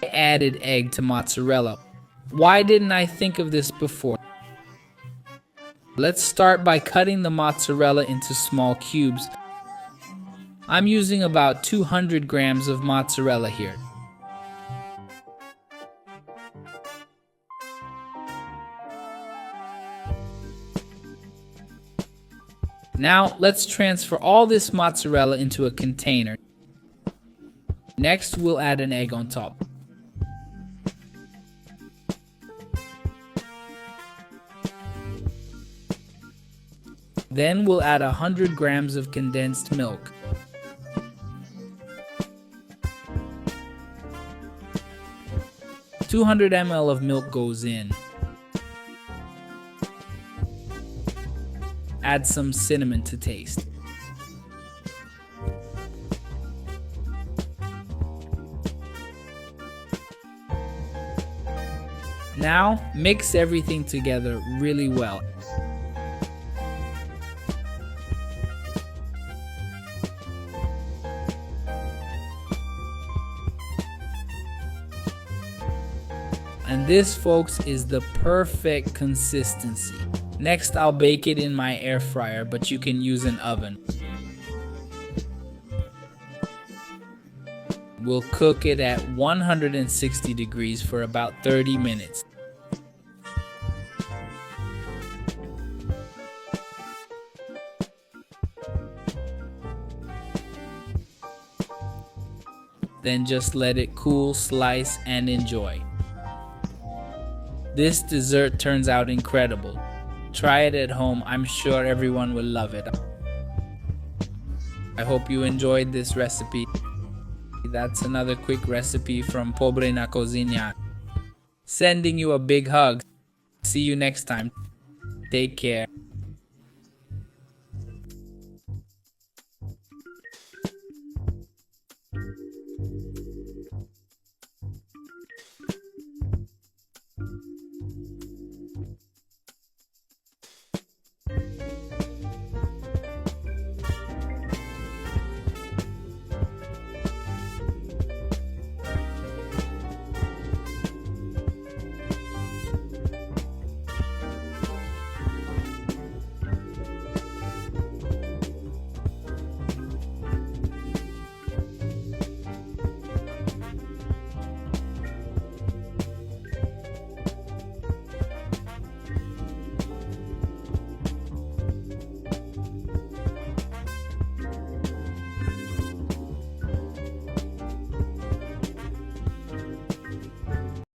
added egg to mozzarella. Why didn't I think of this before? Let's start by cutting the mozzarella into small cubes. I'm using about 200 grams of mozzarella here. Now let's transfer all this mozzarella into a container. Next, we'll add an egg on top. Then we'll add 100 grams of condensed milk. "200 ml of milk goes in. Add some cinnamon to taste. Now, mix everything together really well. And this, folks, is the perfect consistency. Next, I'll bake it in my air fryer, but you can use an oven. We'll cook it at 160 degrees for about 30 minutes. Then just let it cool, slice, and enjoy. This dessert turns out incredible. Try it at home. I'm sure everyone will love it. I hope you enjoyed this recipe. That's another quick recipe from Pobre na Cocina. Sending you a big hug. See you next time. Take care.